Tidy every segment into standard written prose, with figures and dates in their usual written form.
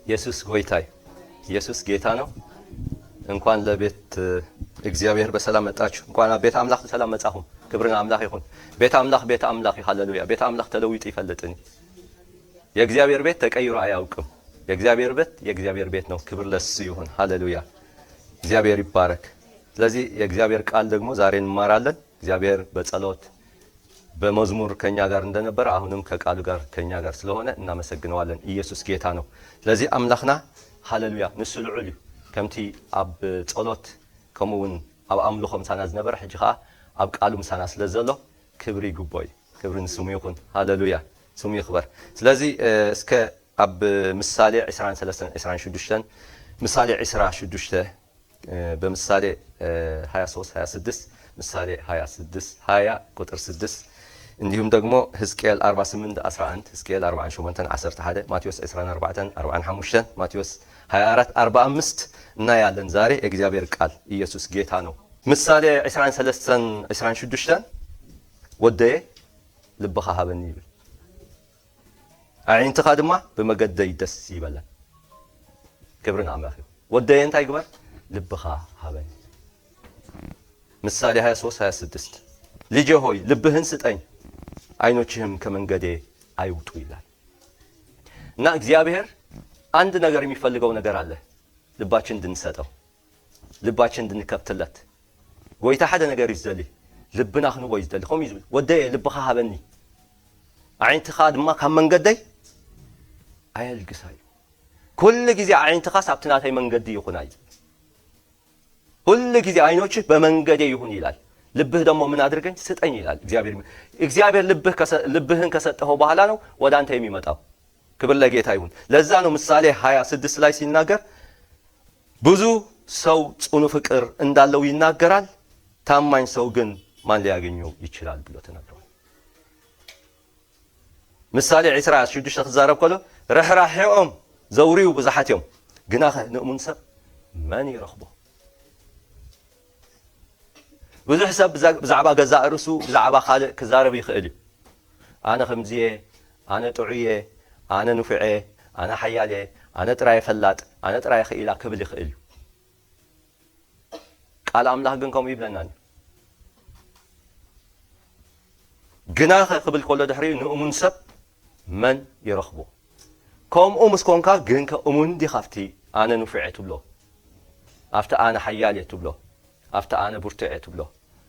ኢየሱስ ጎይታይ ኢየሱስ ጌታ ነው። እንኳን ለቤት እግዚአብሔር በሰላም መጣችሁ። እንኳን ቤት አምላክ በሰላም መጣሁ። ክብርን አምላክ ይሁን። ቤት አምላክ ሃሌሉያ። ቤት አምላክ ተለውጥ ይፈልጥኒ። የእግዚአብሔር ቤት ተቀይሮ አያውቅም። የእግዚአብሔር ቤት ነው። ክብር ለሱ ይሁን። ሃሌሉያ። እግዚአብሔር ይባረክ። ስለዚህ የእግዚአብሔር ቃል ደግሞ ዛሬ እንማራለን። እግዚአብሔር በጸሎት በመዝሙር ከኛ ጋር እንደነበረ አሁንም ከቃሉ ጋር ከኛ ጋር ስለሆነ እናመሰግነዋለን። ኢየሱስ ጌታ ነው። ስለዚህ አምላክና ሃሌሉያ ንሱ ልዑል ከምቲ ኣብ ጸሎት ከምውን ኣብ ኣምልኾ ምሳና ዝነበረ ሕጂ ኸኣ ኣብ ቃሉ ምሳና ስለ ዘሎ ክብሪ ይግባእ። ክብሪ ንስሙ ይኹን። ሃሌሉያ ስሙ ይኽበር። ስለዚህ እስከ ኣብ ምሳሌ 23-26 ምሳሌ 26 በምሳሌ 23-26 ምሳሌ 26-20 ቁጥር 6 እንዲሁም ደግሞ ሕዝቅኤል 48-11 ሕዝቅኤል 48-11 ማቴዎስ 24-45 ማቴዎስ 24-45 እናያለን። ዛሬ የእግዚአብሔር ቃል ኢየሱስ ጌታ ነው። ምሳሌ 23-26 ወደየ ልብኻ ሃበኒ ይብል፣ ዓይንትኻ ድማ ብመገደይ ደስ ይበላል። ክብርን አምላክ ይሁን። ወደየ እንታይ ይግበር? ልብኻ ሃበኒ። ምሳሌ 23-26 ልጄ ሆይ ልብህን ስጠኝ አይኖችህም ከመንገዴ አይውጡ ይላል። እና እግዚአብሔር አንድ ነገር የሚፈልገው ነገር አለ። ልባችን እንድንሰጠው፣ ልባችን እንድንከፍትለት ጎይታ ሓደ ነገር ይዘሊ ልብና ክንጎ ይዘሊ ከም ይዝብል ወደየ ልብኻ ሃበኒ ዓይንትኻ ድማ ካብ መንገደይ አየልግሳዩ። ኩሉ ጊዜ ዓይንትኻ ሳብቲ ናተይ መንገዲ ይኹን አይዝብል። ሁሉ ጊዜ አይኖችህ በመንገዴ ይሁን ይላል። ልብህ ደግሞ ምን አድርገኝ ስጠኝ ይላል እግዚአብሔር። ልብህን ከሰጠኸው በኋላ ነው ወደ አንተ የሚመጣው። ክብር ለጌታ ይሁን። ለዛ ነው ምሳሌ 26 ላይ ሲናገር ብዙ ሰው ጽኑ ፍቅር እንዳለው ይናገራል፣ ታማኝ ሰው ግን ማን ሊያገኘው ይችላል ብሎ ተናግሯል። ምሳሌ 26 ተዛረብ ከሎ ረሕራሕኦም ዘውሪው ብዙሓት እዮም ግና ንእሙን ሰብ መን ይረኽቦ። ብዙሕ ሰብ ብዛዕባ ገዛእ ርእሱ ብዛዕባ ካልእ ክዛረብ ይኽእል እዩ። ኣነ ከምዚየ፣ ኣነ ጥዑየ፣ ኣነ ንፉዐ፣ ኣነ ሓያል፣ ኣነ ጥራይ ፈላጥ፣ ኣነ ጥራይ ክኢላ ክብል ይኽእል እዩ። ቃል ኣምላኽ ግን ከምኡ ይብለና ግናኸ ክብል ከሎ ድሕሪ ንእሙን ሰብ መን ይረኽቦ። ከምኡ ምስ ኮንካ ግን ከእሙን ዲኻ ኣብቲ ኣነ ንፉዐ ትብሎ፣ ኣብቲ ኣነ ሓያል ትብሎ፣ ኣብቲ ኣነ ቡርቱዕ ትብሎ፣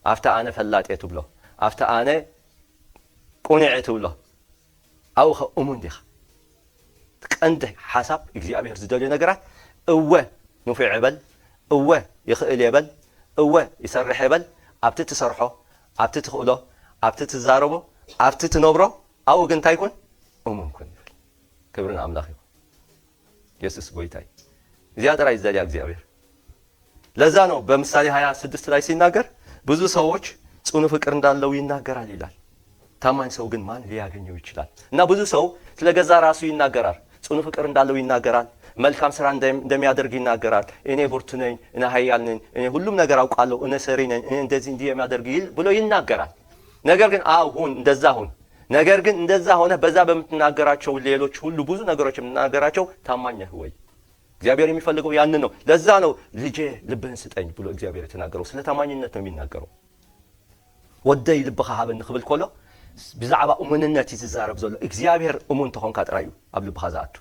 ኣብቲ ኣነ ፈላጥ ትብሎ፣ ኣብቲ ኣነ ቁኑዕ ትብሎ፣ ኣብኡ ከእሙን ዲኻ። ቀንዲ ሓሳብ እግዚአብሔር ዝደልዮ ነገራት እወ ንፉዕ ይበል፣ እወ ይኽእል ይበል፣ እወ ይሰርሕ ይበል። ኣብቲ ትሰርሖ፣ ኣብቲ ትኽእሎ፣ ኣብቲ ትዛረቦ፣ ኣብቲ ትነብሮ ኣብኡ ግን እንታይ ይኩን? እሙን ኩን ይብል። ክብርን ኣምላኽ ይኹን። ኢየሱስ ጎይታይ እዚያ ጥራይ ዝደልያ እግዚአብሔር። ለዛ ነው በምሳሌ 26 ላይ ሲናገር ብዙ ሰዎች ጽኑ ፍቅር እንዳለው ይናገራል ይላል። ታማኝ ሰው ግን ማን ሊያገኘው ይችላል? እና ብዙ ሰው ስለገዛ ራሱ ይናገራል። ጽኑ ፍቅር እንዳለው ይናገራል። መልካም ስራ እንደሚያደርግ ይናገራል። እኔ ብርቱ ነኝ፣ እኔ ኃያል ነኝ፣ እኔ ሁሉም ነገር አውቃለሁ፣ እኔ ሰሪ ነኝ፣ እኔ እንደዚህ እንዲህ የሚያደርግ ብሎ ይናገራል። ነገር ግን ሁን እንደዛ ሁን። ነገር ግን እንደዛ ሆነ በዛ በምትናገራቸው ሌሎች ሁሉ ብዙ ነገሮች የምትናገራቸው ታማኝ ነህ ወይ? እግዚአብሔር የሚፈልገው ያንን ነው። ለዛ ነው ልጄ ልብህን ስጠኝ ብሎ እግዚአብሔር የተናገረው። ስለ ታማኝነት ነው የሚናገረው። ወደይ ልብኻ ሃበኒ ክብል ከሎ ብዛዕባ እሙንነት ይዛረብ ዘሎ እግዚአብሔር እሙን ተኾንካ ጥራዩ ኣብ ልብኻ ዝኣቱ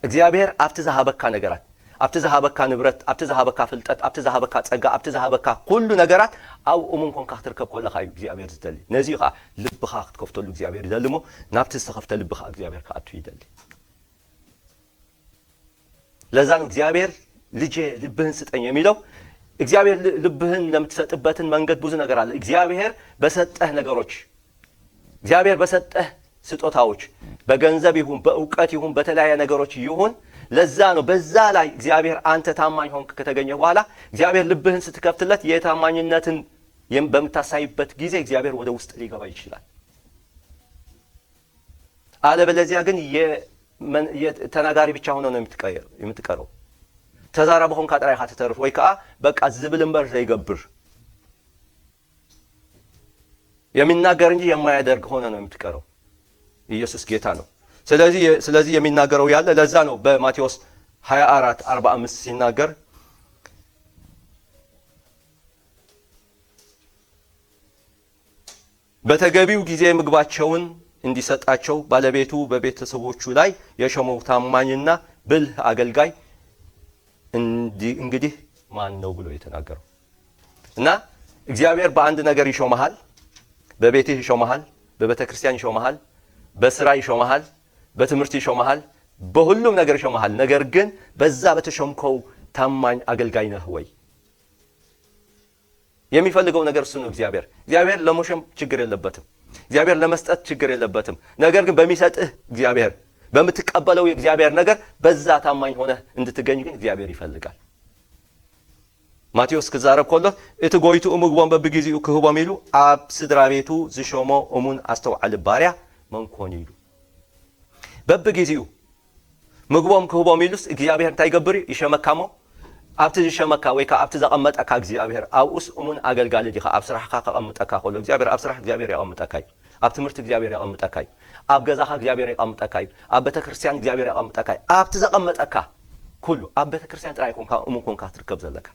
እግዚአብሔር ኣብቲ ዝሃበካ ነገራት፣ ኣብቲ ዝሃበካ ንብረት፣ ኣብቲ ዝሃበካ ፍልጠት፣ ኣብቲ ዝሃበካ ጸጋ፣ ኣብቲ ዝሃበካ ኩሉ ነገራት ኣብ እሙን ኮንካ ክትርከብ ከለኻ እዩ እግዚአብሔር ዝደሊ። ነዚ ከዓ ልብኻ ክትከፍተሉ እግዚአብሔር ይደሊ ሞ ናብቲ ዝተኸፍተ ልብኻ እግዚአብሔር ክኣቱ ይደሊ። ለዛ ነው እግዚአብሔር ልጄ ልብህን ስጠኝ የሚለው። እግዚአብሔር ልብህን ለምትሰጥበትን መንገድ ብዙ ነገር አለ። እግዚአብሔር በሰጠህ ነገሮች፣ እግዚአብሔር በሰጠህ ስጦታዎች፣ በገንዘብ ይሁን በእውቀት ይሁን በተለያየ ነገሮች ይሁን፣ ለዛ ነው በዛ ላይ እግዚአብሔር አንተ ታማኝ ሆንክ ከተገኘ በኋላ እግዚአብሔር ልብህን ስትከፍትለት የታማኝነትን በምታሳይበት ጊዜ እግዚአብሔር ወደ ውስጥ ሊገባ ይችላል። አለበለዚያ ግን ተናጋሪ ብቻ ሆኖ ነው የምትቀረው። ተዛራበ ሆንካ ጥራይኻ ትተርፍ ወይ ከዓ በቃ ዝብል እምበር ዘይገብር የሚናገር እንጂ የማያደርግ ሆነ ነው የምትቀረው። ኢየሱስ ጌታ ነው። ስለዚህ የሚናገረው ያለ ለዛ ነው በማቴዎስ 24:45 ሲናገር በተገቢው ጊዜ ምግባቸውን እንዲሰጣቸው ባለቤቱ በቤተሰቦቹ ላይ የሾመው ታማኝና ብልህ አገልጋይ እንግዲህ ማን ነው ብሎ የተናገረው። እና እግዚአብሔር በአንድ ነገር ይሾመሃል፣ በቤትህ ይሾመሃል፣ በቤተክርስቲያን ይሾመሃል፣ በስራ ይሾመሃል፣ በትምህርት ይሾመሃል፣ በሁሉም ነገር ይሾመሃል። ነገር ግን በዛ በተሾምከው ታማኝ አገልጋይ ነህ ወይ? የሚፈልገው ነገር እሱ ነው። እግዚአብሔር ለመሾም ችግር የለበትም። እግዚአብሔር ለመስጠት ችግር የለበትም። ነገር ግን በሚሰጥህ እግዚአብሔር በምትቀበለው የእግዚአብሔር ነገር በዛ ታማኝ ሆነህ እንድትገኝ ግን እግዚአብሔር ይፈልጋል። ማቴዎስ ክዛረብ ኮሎ እቲ ጎይቱ ምግቦም በብግዚኡ ክህቦም ኢሉ ኣብ ስድራ ቤቱ ዝሾሞ እሙን ኣስተውዓል ባርያ መንኮን ኢሉ በብግዚኡ ምግቦም ክህቦም ኢሉስ እግዚአብሔር እንታይ ይገብር ይሸመካሞ ኣብቲ ዝሸመካ ወይ ከዓ ኣብቲ ዘቐመጠካ እግዚአብሔር ኣብኡስ እሙን ኣገልጋሊ ዲኻ ኣብ ስራሕካ ከቐምጠካ ኮሎ እግዚአብሔር ኣብ ስራሕ እግዚአብሔር ያቐምጠካ ኣብ ትምህርቲ እግዚአብሔር ያቐምጠካ ኣብ ገዛኻ እግዚአብሔር ያቐምጠካ ኣብ ቤተክርስቲያን እግዚአብሔር ያቐምጠካ ኣብቲ ዘቐመጠካ ኩሉ ኣብ ቤተክርስቲያን ጥራይ ኮንካ እሙን ኮንካ ትርከብ ዘለካ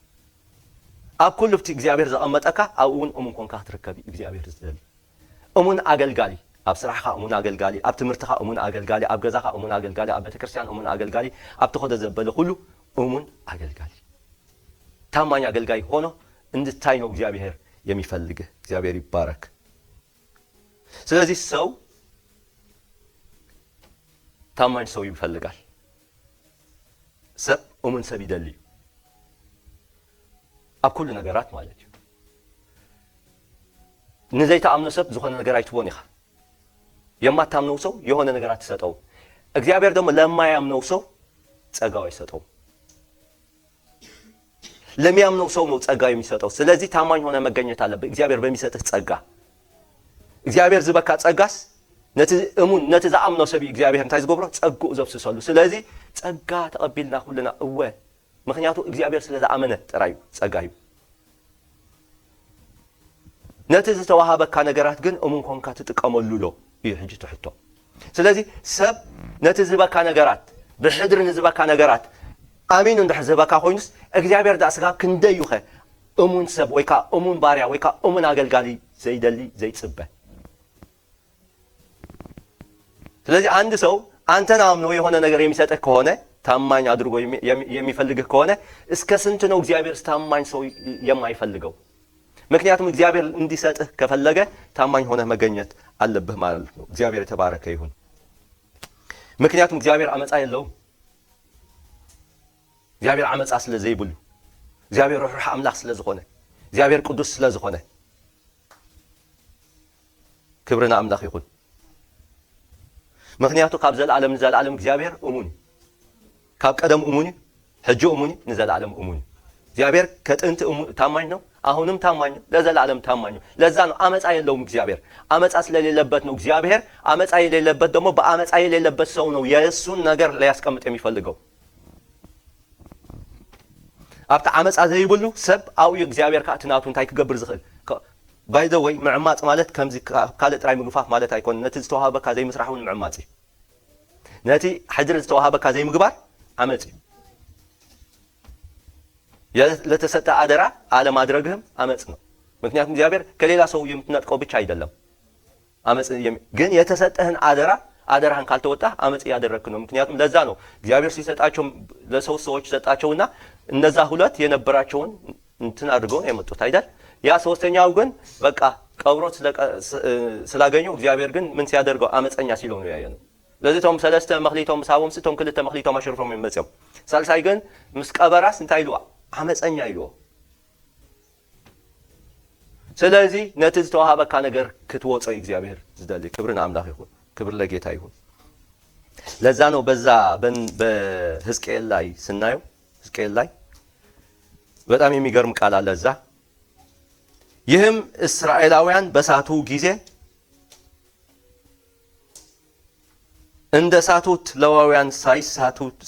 ኣብ ኩሉ ፍቲ እግዚአብሔር ዘቐመጠካ ኣብኡን እሙን ኮንካ ትርከብ እግዚአብሔር ዝደሊ እሙን ኣገልጋሊ ኣብ ስራሕካ እሙን ኣገልጋሊ ኣብ ትምህርትኻ እሙን ኣገልጋሊ ኣብ ገዛኻ እሙን ኣገልጋሊ ኣብ ቤተክርስቲያን እሙን ኣገልጋሊ ኣብ ተኸደ ዘበለ ኩሉ እሙን ኣገልጋሊ ታማኝ አገልጋይ ሆኖ እንድታይ ነው እግዚአብሔር የሚፈልግህ። እግዚአብሔር ይባረክ። ስለዚህ ሰው ታማኝ ሰው ይፈልጋል። ሰብ እሙን ሰብ ይደልዩ ኣብ ኩሉ ነገራት ማለት እዩ። ንዘይተኣምኖ ሰብ ዝኾነ ነገር አይትቦን ኢኻ። የማታምነው ሰው የሆነ ነገር አትሰጠው። እግዚአብሔር ደግሞ ለማያምነው ሰው ጸጋው አይሰጠው። ለሚያምነው ሰው ነው ጸጋ የሚሰጠው። ስለዚህ ታማኝ ሆነ መገኘት አለበት እግዚአብሔር በሚሰጥህ ጸጋ። እግዚአብሔር ዝበካ ጸጋስ ነቲ ዘኣምነው ሰብ እግዚአብሔር እንታይ ዝገብሮ ጸጉኡ ዘብስሰሉ። ስለዚህ ጸጋ ተቀቢልና ሁሉና እወ ምክንያቱ እግዚአብሔር ስለዝኣመነ ጥራዩ ጸጋ እዩ። ነቲ ዝተዋሃበካ ነገራት ግን እሙን ኮንካ ትጥቀመሉ ሎ እዩ ሕጂ ትሕቶ። ስለዚህ ሰብ ነቲ ዝበካ ነገራት ብሕድር ንዝበካ ነገራት አሚን እንድሕ ዝበካ ኮይኑስ እግዚአብሔር ዳስጋ ክንደዩኸ እሙን ሰብ ወይ ከዓ እሙን ባሪያ ወይ ከዓ እሙን አገልጋሊ ዘይደሊ ዘይጽበ። ስለዚህ አንድ ሰው አንተን አምኖ የሆነ ነገር የሚሰጥህ ከሆነ ታማኝ አድርጎ የሚፈልግህ ከሆነ እስከ ስንት ነው እግዚአብሔር ታማኝ ሰው የማይፈልገው? ምክንያቱም እግዚአብሔር እንዲሰጥህ ከፈለገ ታማኝ ሆነ መገኘት አለብህ ማለት ነው። እግዚአብሔር የተባረከ ይሁን። ምክንያቱም እግዚአብሔር አመጻ የለውም። እግዚአብሔር አመጻ ስለዘይብሉ እግዚአብሔር ሩህ አምላክ ስለዝኾነ እግዚአብሔር ቅዱስ ስለዝኾነ ክብርና አምላክ ይሁን። ምክንያቱ ካብ ዘለዓለም ንዘለዓለም እግዚአብሔር እሙን ካብ ቀደም እሙን ሕጂ እሙን ንዘለዓለም እሙን እግዚአብሔር ከጥንት ታማኝ ነው፣ አሁንም ታማኝ ነው፣ ለዘለዓለም ታማኝ ነው። ለዛ ነው አመጻ የለውም እግዚአብሔር። አመጻ ስለሌለበት ነው እግዚአብሔር አመጻ የሌለበት ደግሞ በአመጻ የሌለበት ሰው ነው የእሱን ነገር ሊያስቀምጥ የሚፈልገው። ኣብታ አመጻ ዘይብሉ ሰብ አው የእግዚአብሔር ካትናቱ እንታይ ክገብር ዝኽእል ባይ ዘ ወይ ምዕማጽ ማለት ከምዚ ካለ ጥራይ ምግፋፍ ማለት አይኮን። ነቲ ዝተዋሃበካ ዘይምስራሕውን ምዕማጽ ነቲ ሕድር ዝተዋሃበካ ዘይምግባር አመጽ ለተሰጠ አደራ አለማድረግህም አመጽ ነው። ምክንያቱም እግዚአብሔር ከሌላ ሰው የምትነጥቀው ብቻ አይደለም አመጽ ግን የተሰጠህን አደራህን ካልተወጣህ አመጽ ያደረክ ነው። ምክንያቱም ለዛ ነው እግዚአብሔር ሲሰጣቸው ለሰዎች ሰጣቸውና እነዛ ሁለት የነበራቸውን እንትን አድርገው ነው የመጡት አይደል? ያ ሶስተኛው ግን በቃ ቀብሮት ስላገኘው እግዚአብሔር ግን ምን ሲያደርገው አመጽኛ ሲለው ነው ያየነው። ለዚህ ቶም ሰለስተ መኽሊቶም ሳቦም ስቶም ክልተ መኽሊቶም አሽርፎም ይመጽው ሳልሳይ ግን ምስቀበራስ እንታይ ይሉ አመጽኛ ይሉ። ስለዚህ ነቲ ዝተዋሃበካ ነገር ክትወጽ እግዚአብሔር ዝደሊ። ክብርን አምላክ ይሁን፣ ክብር ለጌታ ይሁን። ለዛ ነው በዛ በሕዝቅኤል ላይ ስናየው ሕዝቅኤል ላይ በጣም የሚገርም ቃል አለ እዛ። ይህም እስራኤላውያን በሳቱ ጊዜ እንደ ሳቱት ሌዋውያን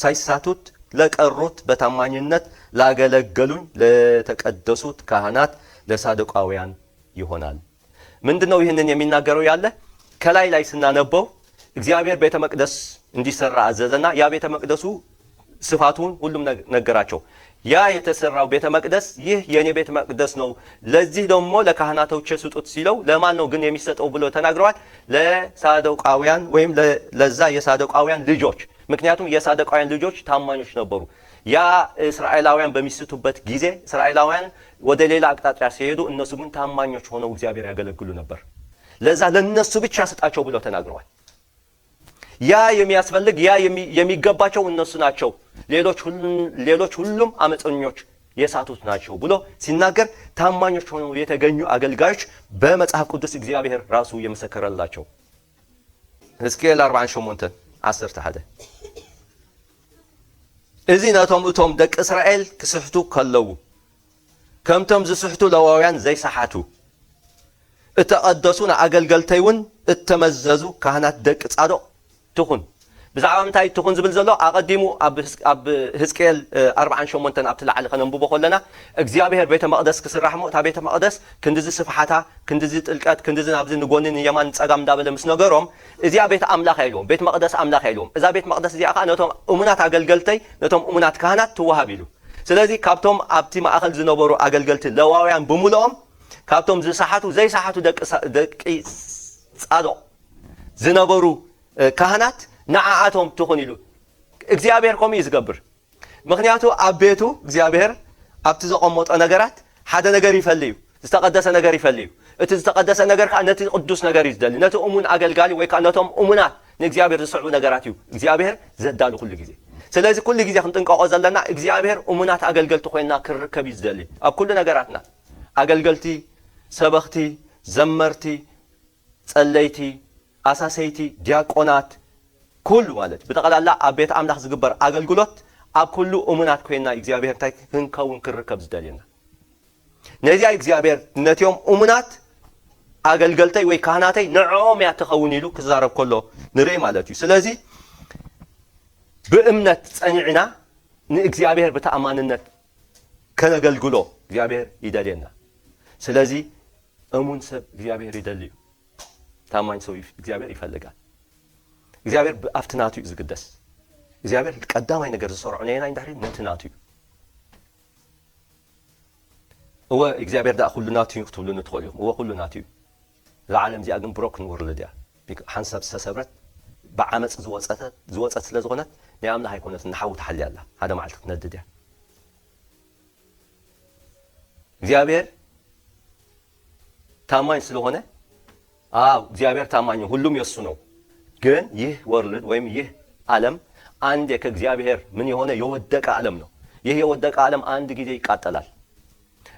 ሳይሳቱት ለቀሩት በታማኝነት ላገለገሉኝ ለተቀደሱት ካህናት ለሳዶቃውያን ይሆናል። ምንድነው ይህንን የሚናገረው ያለ? ከላይ ስናነበው እግዚአብሔር ቤተ መቅደስ እንዲሰራ አዘዘና ያ ቤተ መቅደሱ ስፋቱን ሁሉም ነገራቸው። ያ የተሰራው ቤተ መቅደስ ይህ የኔ ቤተ መቅደስ ነው፣ ለዚህ ደግሞ ለካህናቶች ስጡት ሲለው ለማን ነው ግን የሚሰጠው ብሎ ተናግረዋል። ለሳዶቃውያን ወይም ለዛ የሳዶቃውያን ልጆች። ምክንያቱም የሳዶቃውያን ልጆች ታማኞች ነበሩ። ያ እስራኤላውያን በሚስቱበት ጊዜ እስራኤላውያን ወደ ሌላ አቅጣጫ ሲሄዱ እነሱ ግን ታማኞች ሆነው እግዚአብሔር ያገለግሉ ነበር። ለዛ ለነሱ ብቻ ስጣቸው ብለው ተናግረዋል። ያ የሚያስፈልግ ያ የሚገባቸው እነሱ ናቸው፣ ሌሎች ሁሉም አመፀኞች የሳቱት ናቸው ብሎ ሲናገር ታማኞች ሆነው የተገኙ አገልጋዮች በመጽሐፍ ቅዱስ እግዚአብሔር ራሱ የመሰከረላቸው። ሕዝቅኤል 48:11 እዚ ነቶም እቶም ደቂ እስራኤል ክስሕቱ ከለዉ ከምቶም ዝስሕቱ ሌዋውያን ዘይሰሓቱ እተቐደሱ ንኣገልገልተይ እውን እተመዘዙ ካህናት ደቂ ጻዶቅ ትኹን። ብዛዕባ እንታይ ትኹን ዝብል ዘሎ ኣቐዲሙ ኣብ ሕዝቅኤል 48 ኣብቲ ላዕሊ ከነንብቦ ከለና እግዚአብሔር ቤተ መቅደስ ክስራሕ ሞ እታ ቤተ መቅደስ ክንዲዚ ስፍሓታ ክንዲዚ ጥልቀት ክንዲዚ ናብዚ ንጎንን የማን ፀጋም እንዳበለ ምስ ነገሮም እዚያ ቤተ ኣምላኽ ኢሎም ቤተ መቅደስ ኣምላኽ ኢሎም እዛ ቤተ መቅደስ እዚኣ ከዓ ነቶም እሙናት ኣገልገልተይ ነቶም እሙናት ካህናት ትወሃብ ኢሉ። ስለዚ ካብቶም ኣብቲ ማእኸል ዝነበሩ ኣገልገልቲ ሌዋውያን ብምልኦም ካብቶም ዝሰሓቱ ዘይሰሓቱ ደቂ ጻዶቅ ዝነበሩ ካህናት ንዓዓቶም ትኹን ኢሉ እግዚአብሔር ከምኡ ዝገብር። ምክንያቱ ኣብ ቤቱ እግዚአብሔር ኣብቲ ዘቐመጦ ነገራት ሓደ ነገር ይፈልዩ፣ ዝተቀደሰ ነገር ይፈልዩ። እቲ ዝተቀደሰ ነገር ከዓ ነቲ ቅዱስ ነገር ይዝደሊ፣ ነቲ እሙን ኣገልጋሊ ወይ ከዓ ነቶም እሙናት ንእግዚአብሔር ዝስዕቡ ነገራት እዩ እግዚአብሔር ዘዳሉ ኩሉ ግዜ። ስለዚ ኩሉ ግዜ ክንጥንቀቆ ዘለና እግዚአብሔር እሙናት ኣገልገልቲ ኮይና ክርከብ ይዝደሊ ኣብ ኩሉ ነገራትና። ኣገልገልቲ፣ ሰበኽቲ፣ ዘመርቲ፣ ጸለይቲ፣ ኣሳሰይቲ፣ ዲያቆናት ኩሉ ማለት ብጠቕላላ ኣብ ቤተ ኣምላኽ ዝግበር ኣገልግሎት ኣብ ኩሉ እሙናት ኮይና እግዚአብሔር እንታይ ክንከውን ክርከብ ዝደልየና። ነዚያ እግዚአብሔር ነቲዮም እሙናት ኣገልገልተይ ወይ ካህናተይ ንዕኦም እያ ትኸውን ኢሉ ክዛረብ ከሎ ንርኢ ማለት እዩ። ስለዚ ብእምነት ፀኒዕና ንእግዚአብሔር ብተኣማንነት ከነገልግሎ እግዚአብሔር ይደልየና። ስለዚ እሙን ሰብ እግዚአብሔር ይደሊ እዩ፣ ታማኝ ሰው እግዚአብሔር ይፈልጋል። እግዚአብሔር ብኣፍቲ ናቱ እዩ ዝግደስ። እግዚአብሔር ቀዳማይ ነገር ዝሰርዖ ነና እንዳሪ ነቲ ናቱ እዩ። እወ እግዚአብሔር ዳ ኩሉ ናቱ እዩ ክትብሉ ንትኽእሉ ኢኹም። እወ ኩሉ ናቱ እዩ። እዛ ዓለም እዚኣ ግን ብሮክን ወርልድ እያ። ሓንሳብ ዝተሰብረት ብዓመፅ ዝወፀት ስለ ዝኾነት ናይ ኣምላኽ ኣይኮነት ንሓዊ ተሓልያ ኣላ። ሓደ መዓልቲ ክትነድድ እያ። እግዚአብሔር ታማኝ ስለሆነ እግዚአብሔር ታማኝ ሁሉም የሱ ነው። ግን ይህ ወርልድ ወይም ይህ ዓለም አንድ ከእግዚአብሔር ምን የሆነ የወደቀ ዓለም ነው። ይህ የወደቀ ዓለም አንድ ጊዜ ይቃጠላል።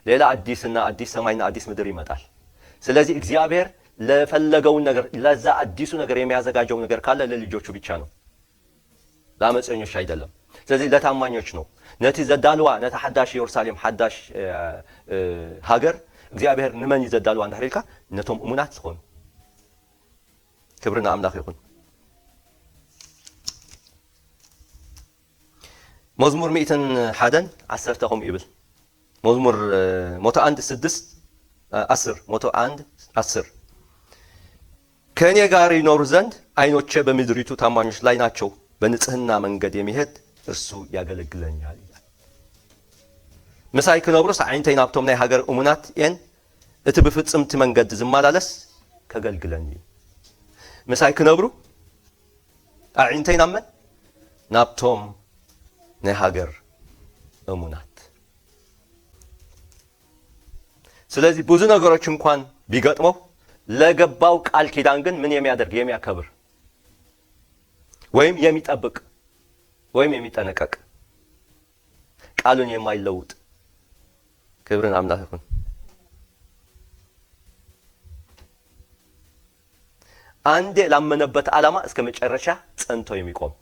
ሌላ አዲስና አዲስ ሰማይና አዲስ ምድር ይመጣል። ስለዚህ እግዚአብሔር ለፈለገውን ነገር ለዛ አዲሱ ነገር የሚያዘጋጀው ነገር ካለ ለልጆቹ ብቻ ነው፣ ለአመፀኞች አይደለም። ስለዚህ ለታማኞች ነው። ነቲ ዘዳልዋ ነቲ ሓዳሽ ኢየሩሳሌም ሓዳሽ ሃገር እግዚአብሔር ንመን ዘዳልዋ እንዳሪልካ ነቶም እሙናት ዝኾኑ ክብርና ኣምላኽ ይኹን። መዝሙር 101 ከምኡ ይብል። መዝሙር 101:10 ከእኔ ጋር ይኖሩ ዘንድ ዓይኖቼ በምድሪቱ ታማኞች ላይ ናቸው፣ በንጽህና መንገድ የሚሄድ እርሱ ያገለግለኛል ይላል። ምሳይ ክነብሩስ ዓይንተይ ናብቶም ናይ ሃገር እሙናት እየን፣ እቲ ብፍጽምቲ መንገዲ ዝመላለስ ከገልግለኒ እዩ። ምሳይ ክነብሩ ዓይንተይ ናመን ናብቶም ናይ ሃገር እሙናት። ስለዚህ ብዙ ነገሮች እንኳን ቢገጥመው ለገባው ቃል ኪዳን ግን ምን የሚያደርግ የሚያከብር ወይም የሚጠብቅ ወይም የሚጠነቀቅ ቃሉን የማይለውጥ ክብርን አምላክ ይሁን። አንዴ ላመነበት ዓላማ እስከ መጨረሻ ጸንቶ የሚቆም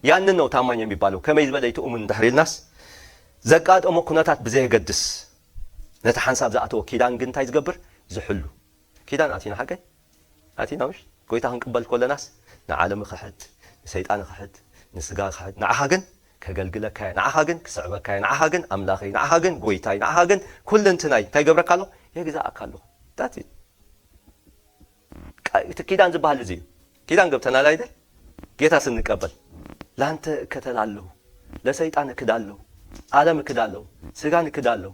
ያንን ነው ታማኝ የሚባለው። ከመይ ዝበለይቱ እሙን ዳህሪልናስ ዘቃጠሞ ኩነታት ብዘይገድስ ነቲ ሓንሳብ ዝኣተወ ኪዳን ግን እንታይ ዝገብር ዝሕሉ ኪዳን ኣቲና ሓቀይ ኣቲና ውሽ ጎይታ ክንቅበል ኮለናስ ንዓለም ክሕት ንሰይጣን ክሕት ንስጋ ክሕት ንዓኻ ግን ከገልግለካ ንዓኻ ግን ክስዕበካ ንዓኻ ግን ኣምላኸይ ንዓኻ ግን ጎይታይ ንዓኻ ግን ኩልንትናይ እንታይ ገብረካ ኣሎ የግዛእካ ኣሎ። ዳት እቲ ኪዳን ዝበሃል እዚ እዩ። ኪዳን ገብተናል አይደል? ጌታ ስንቀበል ላንተ እከተላለሁ፣ ለሰይጣን እክዳለሁ፣ ዓለም እክዳለሁ፣ ስጋን እክዳለሁ፣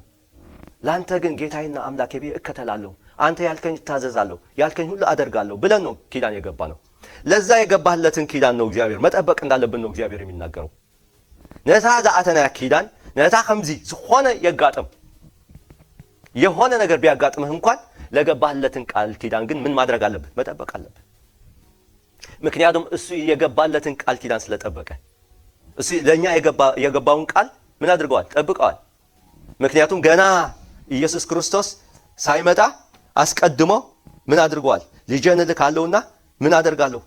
ላንተ ግን ጌታዬና አምላኬ ብዬ እከተላለሁ፣ አንተ ያልከኝ እታዘዛለሁ፣ ያልከኝ ሁሉ አደርጋለሁ ብለን ነው ኪዳን የገባ ነው። ለዛ የገባህለትን ኪዳን ነው እግዚአብሔር መጠበቅ እንዳለብን ነው እግዚአብሔር የሚናገረው። ነታ ዝኣተና ኪዳን ነታ ከምዚ ዝኾነ የጋጥም የሆነ ነገር ቢያጋጥምህ እንኳን ለገባህለትን ቃል ኪዳን ግን ምን ማድረግ አለብህ? መጠበቅ አለብህ። ምክንያቱም እሱ የገባለትን ቃል ኪዳን ስለጠበቀ እሱ ለኛ የገባውን ቃል ምን አድርገዋል? ጠብቀዋል። ምክንያቱም ገና ኢየሱስ ክርስቶስ ሳይመጣ አስቀድሞ ምን አድርገዋል? ልጄን እልካለሁና ምን አደርጋለሁ?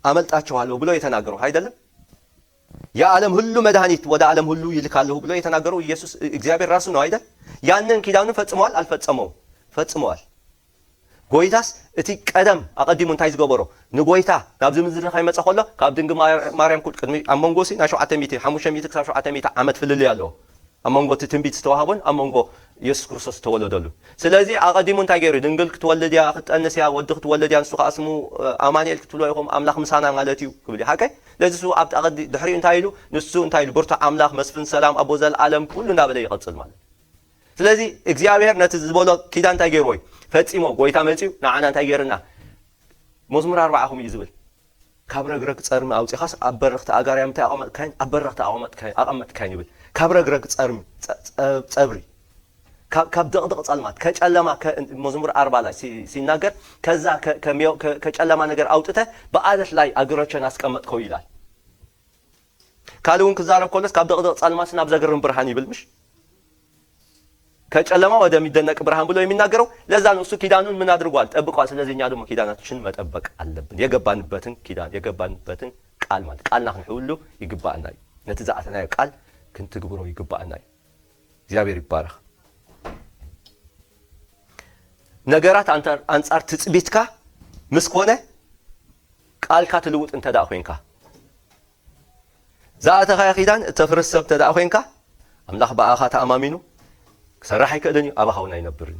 አመልጣችኋለሁ ብሎ የተናገረው አይደለም? የዓለም ሁሉ መድኃኒት ወደ ዓለም ሁሉ ይልካለሁ ብሎ የተናገረው ኢየሱስ እግዚአብሔር ራሱ ነው አይደል? ያንን ኪዳኑን ፈጽመዋል አልፈጸመው? ፈጽመዋል። ጎይታስ እቲ ቀደም አቀዲሙ እንታይ ዝገበሮ ንጎይታ ካብዚ ምድሪ ከይመፀ ከሎ ካብ ድንግል ማርያም ኩል ቅድሚ ኣብ መንጎሲ ናይ 700 500 ክሳብ 700 ዓመት ፍልልይ ኣለዎ ኣብ መንጎ እቲ ትንቢት ዝተዋሃቦን ኣብ መንጎ ኢየሱስ ክርስቶስ ተወለደሉ። ስለዚ ኣቀዲሙ እንታይ ገይሩ? ድንግል ክትወልድ እያ፣ ክትጠንስ እያ፣ ወዲ ክትወልድ እያ፣ ንሱ ከዓ ስሙ ኣማኑኤል ክትብሎ ኢኹም ኣምላኽ ምሳና ማለት እዩ ክብል እዩ። ሓቀይ ለዚ ሱ ኣብ ድሕሪኡ እንታይ ኢሉ? ንሱ እንታይ ኢሉ? ብርቱዕ ኣምላኽ መስፍን ሰላም ኣቦ ዘለዓለም ኩሉ እናበለ ይቐፅል ማለት። ስለዚ እግዚአብሔር ነቲ ዝበሎ ኪዳን እንታይ ገይሩ? ወይ ፈጺሞ ጎይታ መጺኡ ንዓና እንታይ ገይርና? መዝሙር 40 እዩ ዝብል ካብ ረግረግ ጸርሚ ኣውፂኻስ ኣብ በረኽቲ ኣጋርያ ምታይ ኣቐመጥካይን ኣብ በረኽቲ ኣቐመጥካይን ይብል። ካብ ረግረግ ጸርሚ ጸብሪ ካብ ደቕደቕ ጸልማት ከጨለማ መዝሙር 40 ላይ ሲናገር ከዛ ከጨለማ ነገር አውጥተ በአለት ላይ እግሮችን አስቀመጥከው ይላል። ካልውን ክዛረብ ኮለስ ካብ ደቕደቕ ጸልማት ናብ ዘገርም ብርሃን ይብልምሽ ከጨለማ ወደሚደነቅ ብርሃን ብሎ የሚናገረው ለዛ ነው። እሱ ኪዳኑን ምን አድርጓል? ጠብቋል። ስለዚህ እኛ ደግሞ ኪዳናችን መጠበቅ አለብን። የገባንበትን ኪዳን የገባንበትን ቃል ማለት ቃልና ሁሉ ይግባአና ነቲ ዝኣተና ቃል ክንትግብሮ ይግባአና። እግዚአብሔር ይባረክ። ነገራት አንጻር ትጽቢትካ ምስ ኮነ ቃልካ ትልውጥ እንተዳ ኮይንካ ዝኣተኻ ኪዳን ተፍርስ ሰብ ተዳ ኮይንካ አምላኽ በኣኻ ተኣማሚኑ ሰራሕ አይከደኝ አባሃውና አይነበርኝ።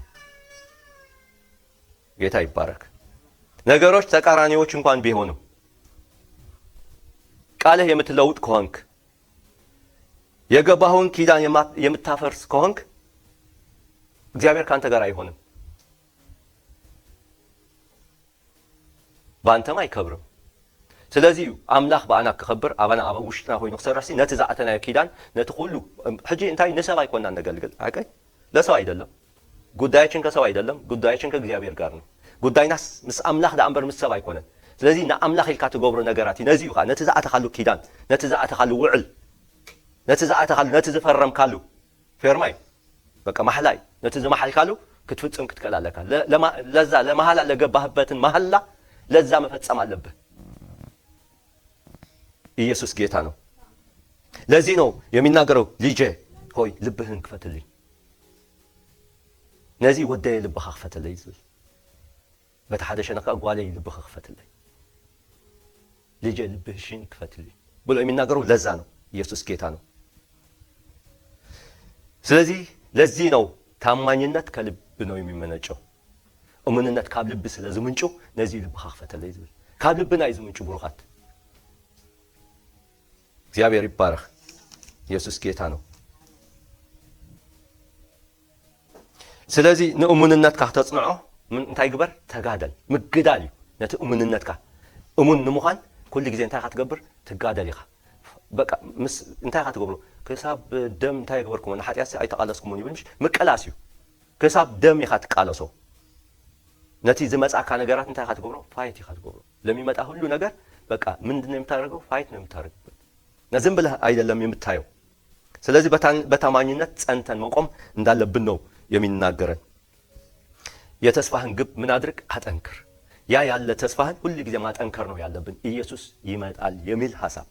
ጌታ ይባረክ። ነገሮች ተቃራኒዎች እንኳን ቢሆኑ ቃልህ የምትለውጥ ከሆንክ የገባኸውን ኪዳን የምታፈርስ ከሆንክ እግዚአብሔር ካንተ ጋር አይሆንም፣ ባንተም አይከብርም። ስለዚህ አምላኽ በአና ከኸብር አባና አባ ውሽጥና ሆይኖ ሰራሲ ነቲ ዝኣተና ኪዳን ነቲ ሁሉ ሕጂ እንታይ ንሰብ አይኮንና ነገልግል አቀይ ለሰው አይደለም። ጉዳያችን ከሰው አይደለም። ጉዳያችን ከእግዚአብሔር ጋር ነው። ጉዳይናስ ምስ አምላኽ ዳንበር ምስ ሰብ አይኮነን። ስለዚህ ንአምላኽ ኢልካ ትገብሮ ነገራት ነዚህ ይኻ ነቲ ዝኣተኻሉ ኪዳን ነቲ ዝኣተኻሉ ውዕል ነቲ ዝኣተኻሉ ነቲ ዝፈረምካሉ ፌርማይ በቃ ማህላይ ነቲ ዝማሐልካሉ ክትፍጽም ክትከላለካ ለዛ ለማህላ ለገባህበትን ማህላ ለዛ መፈጸም አለብህ። ኢየሱስ ጌታ ነው። ለዚህ ነው የሚናገረው ልጄ ሆይ ልብህን ክፈትልኝ ነዚ ወደይ ልብኻ ክፈትልኝ ዝብል በታ ሓደ ሸነኻ ጓለይ ልብኻ ክፈትልኝ ልጄ ልብህሽን ክፈትልኝ ብሎ የሚናገረው ለዛ ነው። ኢየሱስ ጌታ ነው። ስለዚህ ለዚህ ነው ታማኝነት ከልብ ነው የሚመነጨው። እምንነት ካብ ልብ ስለዝምንጩ ነዚ ልብኻ ክፈትልኝ ዝብል ካብ ልብና ይዝምንጩ ብሩኻት። እግዚአብሔር ይባረክ። ኢየሱስ ጌታ ነው። ስለዚህ ንእሙንነትካ ተጽንዖ ምን እንታይ ግበር? ተጋደል ምግዳል እዩ። ነቲ እሙንነትካ እሙን ንምዃን ኩሉ ግዜ እንታይ ክትገብር? ትጋደል ኢኻ። በቃ ምስ እንታይ ክትገብሩ? ክሳብ ደም እንታይ ገበርኩም ንሓጢያት ኣይተቃለስኩምን ይብልሽ ምቅላስ እዩ። ክሳብ ደም ኢኻ ትቃለሶ። ነቲ ዝመጻካ ነገራት እንታይ ክትገብሩ? ፋይት ኢኻ ትገብሩ። ለሚመጣ ሁሉ ነገር በቃ ምንድነው የምታደርገው? ፋይት ነው የምታደርገው። ዝም ብለህ አይደለም የምታየው። ስለዚህ በታማኝነት ጸንተን መቆም እንዳለብን ነው የሚናገረን። የተስፋህን ግብ ምን አድርግ? አጠንክር። ያ ያለ ተስፋህን ሁሉ ጊዜ ማጠንከር ነው ያለብን። ኢየሱስ ይመጣል የሚል ሐሳብ፣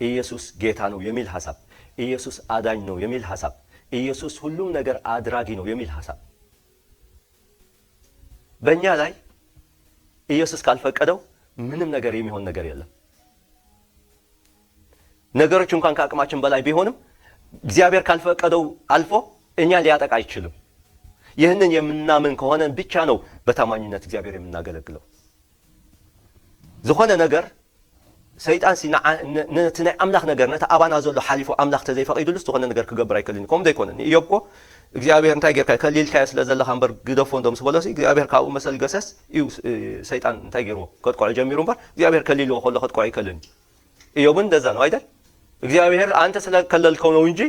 ኢየሱስ ጌታ ነው የሚል ሐሳብ፣ ኢየሱስ አዳኝ ነው የሚል ሐሳብ፣ ኢየሱስ ሁሉም ነገር አድራጊ ነው የሚል ሐሳብ በእኛ ላይ ኢየሱስ ካልፈቀደው ምንም ነገር የሚሆን ነገር የለም። ነገሮች እንኳን ከአቅማችን በላይ ቢሆንም እግዚአብሔር ካልፈቀደው አልፎ እኛ ሊያጠቃ አይችልም። ይህንን የምናምን ከሆነ ብቻ ነው በታማኝነት እግዚአብሔር የምናገለግለው። ዝኾነ ነገር ሰይጣን ሲና ነትናይ አምላኽ ነገር ነታ አባና ዘሎ ሓሊፉ አምላኽ ተዘይፈቂዱልስ ዝኾነ ነገር ክገብር ኣይከልን ከም ዘይኮነን ኢዮብ እኮ እግዚአብሔር እንታይ ጌርካ ከሊልካ ስለ ዘለኻ እምበር ግደፎ እንደም ስበለሲ እግዚአብሔር ካብኡ መሰል ገሰስ እዩ ሰይጣን እንታይ ጌርዎ ከጥቆዕ ጀሚሩ እምበር እግዚአብሔር ከሊልዎ ከሎ ከጥቆዕ ኣይከልን ኢዮብን እንደዛ ነው አይደል እግዚአብሔር አንተ ስለከለልከው ነው እንጂ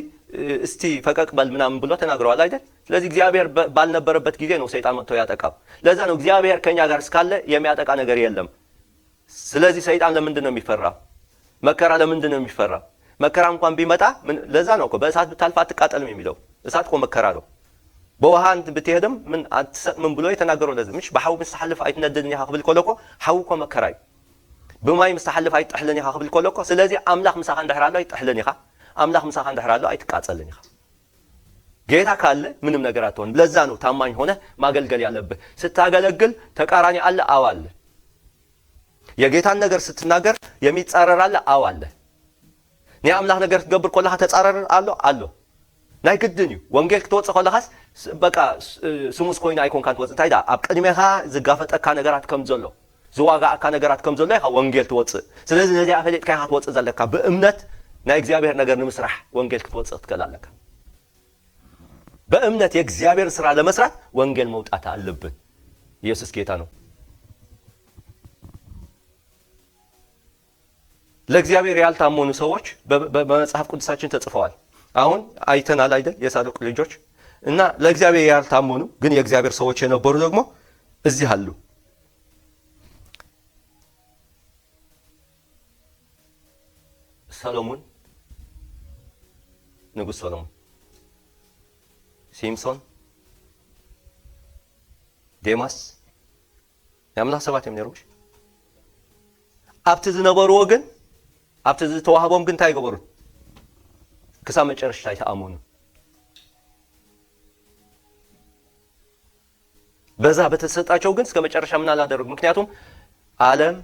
እስቲ ፈቀቅ በል ምናምን ብሎ ተናግረዋል አይደል ስለዚህ እግዚአብሔር ባልነበረበት ጊዜ ነው ሰይጣን መጥቶ ያጠቃው ለዛ ነው እግዚአብሔር ከኛ ጋር እስካለ የሚያጠቃ ነገር የለም ስለዚህ ሰይጣን ለምንድን ነው የሚፈራው መከራ ለምንድን ነው የሚፈራው መከራ እንኳን ቢመጣ ለዛ ነው እኮ በእሳት ብታልፍ አትቃጠልም የሚለው እሳት እኮ መከራ ነው በውሃ ብትሄድም ምን አትሰጥም ብሎ የተናገረው ለዚህ ምሽ በሐው መስተሐልፍ አይትነደድኒ ሀብል ኮለኮ ሐው እኮ መከራይ በማይ መስተሐልፍ አይጥሕለኒ ሀብል ኮለኮ ስለዚህ አምላኽ ምሳኻ እንደህራለው አይጥሕለኒ ኻ አምላኽ ምሳኻ እንደህራለው አይትቃጸልኒ ኻ ጌታ ካለ ምንም ነገር አትሆን ለዛ ነው ታማኝ ሆነ ማገልገል ያለብህ ስታገለግል ተቃራኒ አለ አው አለ የጌታን ነገር ስትናገር የሚጻረር አለ አው አለ ኒ አምላኽ ነገር ትገብር ኮላኻ ተጻረር አሎ ናይ ግድን እዩ ወንጌል ክትወጽእ ኮላኻስ በቃ ስሙስ ኮይና ኣይኮን ካን ትወጽእ እንታይ ዳ ኣብ ቅድሜኻ ዝጋፈጠካ ነገራት ከም ዘሎ ዝዋጋእካ ነገራት ከም ዘሎ ኢኻ ወንጌል ትወጽእ ስለዚህ ነዚ ኣፈሊጥካ ኢኻ ትወጽእ ዘለካ ብእምነት ናይ እግዚአብሔር ነገር ንምስራሕ ወንጌል ክትወጽእ ትከላለካ በእምነት የእግዚአብሔር ስራ ለመስራት ወንጌል መውጣት አለብን ኢየሱስ ጌታ ነው ለእግዚአብሔር ያልታመኑ ሰዎች በመጽሐፍ ቅዱሳችን ተጽፈዋል አሁን አይተናል አይደል የሳዶቅ ልጆች እና ለእግዚአብሔር ያልታመኑ ግን የእግዚአብሔር ሰዎች የነበሩ ደግሞ እዚህ አሉ ሰሎሞን ንጉስ ሰሎሞን ሲምሶን ዴማስ ያምላኽ ሰባት የሚነሩሽ ኣብቲ ዝነበሩ ወገን ኣብቲ ዝተዋሃቦም ግን እንታይ ይገበሩ ክሳብ መጨረሻ ተኣመኑ በዛ በተሰጣቸው ግን እስከ መጨረሻ ምን አላደረጉ ምክንያቱም ዓለም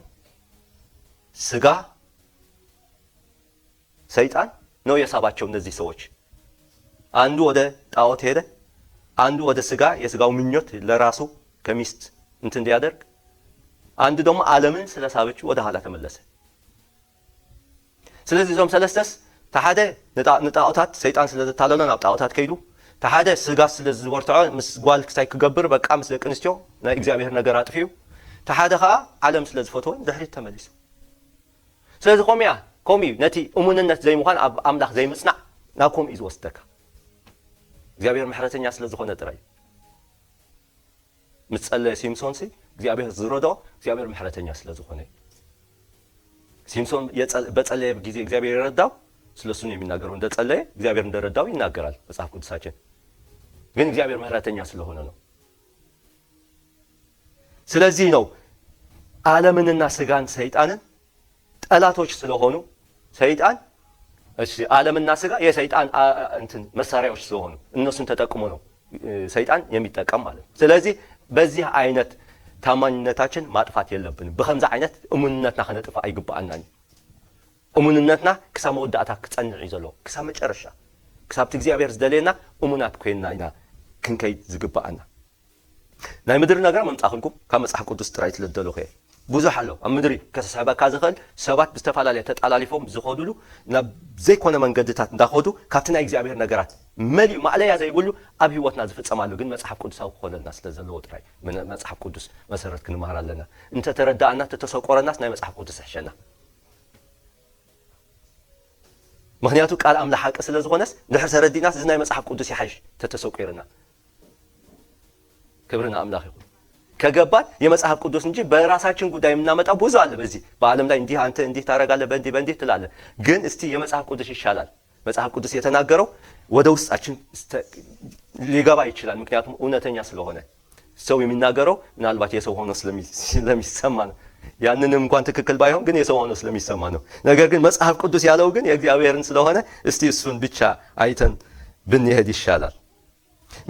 ስጋ ሰይጣን ነው የሳባቸው እነዚህ ሰዎች አንዱ ወደ ጣዖት ሄደ አንዱ ወደ ስጋ የስጋው ምኞት ለራሱ ከሚስት እንት እንዲያደርግ አንዱ ደግሞ ዓለምን ስለሳበችው ወደ ኋላ ተመለሰ ስለዚህ ዞም ሰለስተስ ተሓደ ንጣዖታት ሰይጣን ስለተታለለ ናብ ጣዖታት ከይዱ ተሓደ ስጋ ስለዝወርተዖ ምስ ጓል ክሳይ ክገብር በቃ ምስ ደቂ ኣንስትዮ ናይ እግዚአብሔር ነገር አጥፊዩ ተሓደ ከዓ ዓለም ስለዝፈትዎ ድሕሪት ተመሊሱ ስለዚ ኮሚ ነቲ እሙንነት ዘይምዃን ኣብ ኣምላኽ ዘይምጽናዕ ናብ ከምኡ ዝወስደካ እግዚአብሔር ምሕረተኛ ስለዝኾነ ጥራይ ምስ ጸለየ ሲምሶን እግዚአብሔር ዝረዶ እግዚአብሔር ምሕረተኛ ስለዝኾነ ሲምሶን በጸለየ ጊዜ እግዚአብሔር ይረዳው ስለሱ ነው የሚናገረው እንደ ጸለየ እግዚአብሔር እንደረዳው ይናገራል መጽሐፍ ቅዱሳችን ግን እግዚአብሔር ምሕረተኛ ስለሆነ ነው ስለዚህ ነው ዓለምንና ስጋን ሰይጣንን ጠላቶች ስለሆኑ ሰይጣን እሺ ዓለምና ስጋ የሰይጣን እንትን መሳሪያዎች ስለሆኑ እነሱን ተጠቅሞ ነው ሰይጣን የሚጠቀም ማለት ስለዚህ በዚህ አይነት ታማኝነታችን ማጥፋት የለብንም በኸምዛ አይነት እሙንነትና ከነጥፋ አይግባአናኒ እሙንነትና ክሳብ መወዳእታ ክጸንዕ ይዘሎ ክሳብ መጨረሻ ክሳብ እግዚአብሔር ዝደለየና እሙናት ኮይና ኢና ክንከይድ ዝግባአና ናይ ምድሪ ነገር መምጻኽልኩም ካብ መጽሓፍ ቅዱስ ጥራይ ትለደሉ ኸ ብዙሕ ኣሎ ኣብ ምድሪ ከሰሰበካ ዝኽእል ሰባት ብዝተፈላለየ ተጣላሊፎም ዝኸዱሉ ናብ ዘይኮነ መንገድታት እንዳኸዱ ካብቲ ናይ እግዚአብሔር ነገራት መሊኡ ማዕለያ ዘይብሉ ኣብ ህይወትና ዝፍጸማሉ ግን መጽሓፍ ቅዱሳዊ ክኾነልና ስለ ዘለዎ ጥራይ መጽሓፍ ቅዱስ መሰረት ክንመሃር ኣለና እንተ ተረዳእና ተተሰቆረናስ ናይ መጽሓፍ ቅዱስ ሕሸና ምክንያቱ ቃል ኣምላኽ ሓቂ ስለ ዝኾነስ ድሕር ተረዲናስ እዚ ናይ መጽሓፍ ቅዱስ ይሓሽ ተተሰቆረና ክብርና ኣምላኽ ይኹን ከገባን የመጽሐፍ ቅዱስ እንጂ በራሳችን ጉዳይ የምናመጣው ብዙ አለ በዚህ በዓለም ላይ እንዲህ አንተ እንዲህ ታረጋለህ በእንዲህ ትላለህ ግን እስቲ የመጽሐፍ ቅዱስ ይሻላል መጽሐፍ ቅዱስ የተናገረው ወደ ውስጣችን ሊገባ ይችላል ምክንያቱም እውነተኛ ስለሆነ ሰው የሚናገረው ምናልባት የሰው ሆኖ ስለሚሰማ ነው ያንንም እንኳን ትክክል ባይሆን ግን የሰው ሆኖ ስለሚሰማ ነው ነገር ግን መጽሐፍ ቅዱስ ያለው ግን የእግዚአብሔርን ስለሆነ እስቲ እሱን ብቻ አይተን ብንሄድ ይሻላል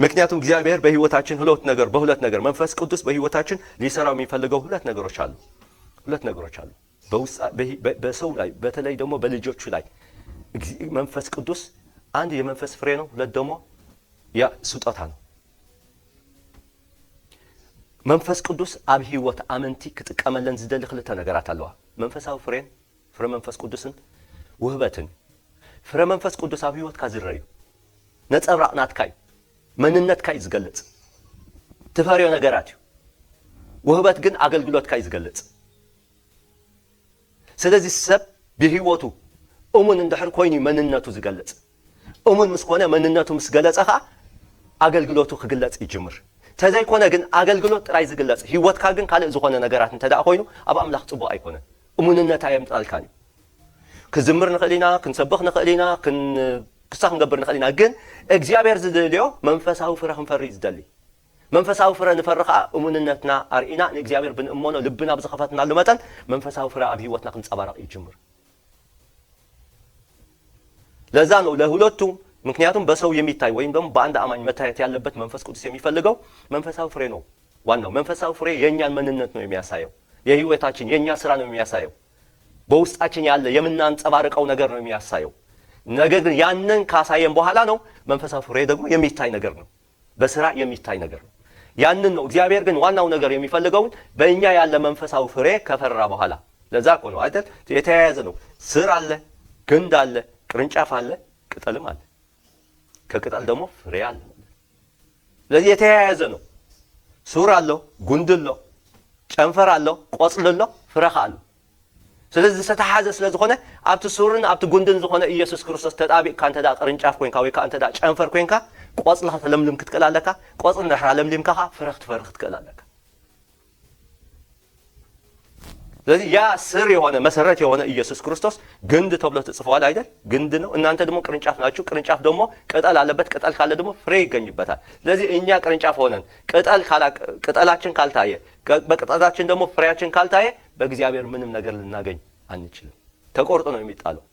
ምክንያቱም እግዚአብሔር በህይወታችን በሁለት ነገር መንፈስ ቅዱስ በህይወታችን ሊሰራው የሚፈልገው ሁለት ነገሮች አሉ በሰው ላይ በተለይ ደግሞ በልጆቹ ላይ መንፈስ ቅዱስ አንድ የመንፈስ ፍሬ ነው ሁለት ደግሞ ያ ስጦታ ነው መንፈስ ቅዱስ ኣብ ህይወት አመንቲ ክትቀመለን ዝደሊ ክልተ ነገራት ኣለዋ መንፈሳዊ ፍሬን ፍረ መንፈስ ቅዱስን ውህበትን ፍረ መንፈስ ቅዱስ ኣብ ህይወትካ ዝረዩ ነጸብራቕ ናትካ መንነትካ ዝገልጽ ትፈርዮ ነገራት እዩ ውህበት ግን ኣገልግሎትካ ዝገልጽ ስለዚህ ሰብ ብህይወቱ እሙን እንድሕር ኮይኑ መንነቱ ዝገልጽ እሙን ምስ ኮነ መንነቱ ምስ ገለጸኻ ኣገልግሎቱ ክግለጽ ይጅምር ተዘይኮነ ግን ኣገልግሎት ጥራይ ዝግለጽ ህይወትካ ግን ካልእ ዝኾነ ነገራት እንተዳኣ ኮይኑ ኣብ ኣምላኽ ጽቡቕ ኣይኮነን እሙንነታ የምጣልካ እዩ ክዝምር ንኽእል ኢና ክንሰብኽ ንኽእል ኢና ክሳኽ ክንገብር ንኽእል ኢና ግን እግዚኣብሔር ዝደልዮ መንፈሳዊ ፍረ ክንፈሪ ዝደሊ መንፈሳዊ ፍረ ንፈሪ ከዓ እሙንነትና ኣርኢና ንእግዚኣብሔር ብንእመኖ ልብና ብዝኸፈትናሉ መጠን መንፈሳዊ ፍረ ኣብ ህይወትና ክንጸባረቕ ይጅምር ለዛ ነው ለሁለቱ ምክንያቱም በሰው የሚታይ ወይም ደግሞ በአንድ አማኝ መታየት ያለበት መንፈስ ቅዱስ የሚፈልገው መንፈሳዊ ፍሬ ነው ዋናው መንፈሳዊ ፍሬ የኛን መንነት ነው የሚያሳየው የህይወታችን የኛ ስራ ነው የሚያሳየው በውስጣችን ያለ የምናንጸባርቀው ነገር ነው የሚያሳየው ነገር ግን ያንን ካሳየን በኋላ ነው መንፈሳዊ ፍሬ ደግሞ የሚታይ ነገር ነው በስራ የሚታይ ነገር ነው ያንን ነው እግዚአብሔር ግን ዋናው ነገር የሚፈልገው በእኛ ያለ መንፈሳዊ ፍሬ ከፈራ በኋላ ለዛ ነው አይደል የተያያዘ ነው ስር አለ ግንድ አለ ቅርንጫፍ አለ ቅጠልም አለ ከቅጠል ደግሞ ፍሬ አለ ስለዚህ የተያያዘ ነው ሱር አለው ጉንድ አለው ጨንፈር አለው ቆጽል አለው ፍሬ አለው ስለዚህ ዝተሓዘ ስለዝኾነ ኣብቲ ሱርን ኣብቲ ጉንድን ዝኾነ ኢየሱስ ክርስቶስ ተጣቢቅ ካንተ ዳ ቅርንጫፍ ኮይንካ ወይ ካንተ ዳ ጨንፈር ኮይንካ ቆጽልኻ ተለምልም ክትቀላለካ ቆጽል ንድሕራ ለምሊምካ ፍሬ ክትፈርኽ ትቀላለካ ስለዚህ ያ ስር የሆነ መሰረት የሆነ ኢየሱስ ክርስቶስ ግንድ ተብሎ ተጽፏል አይደል ግንድ ነው እናንተ ደግሞ ቅርንጫፍ ናችሁ ቅርንጫፍ ደግሞ ቅጠል አለበት ቅጠል ካለ ደግሞ ፍሬ ይገኝበታል ስለዚህ እኛ ቅርንጫፍ ሆነን ቅጠላችን ካልታየ በቅጠላችን ደግሞ ፍሬያችን ካልታየ በእግዚአብሔር ምንም ነገር ልናገኝ አንችልም ተቆርጦ ነው የሚጣለው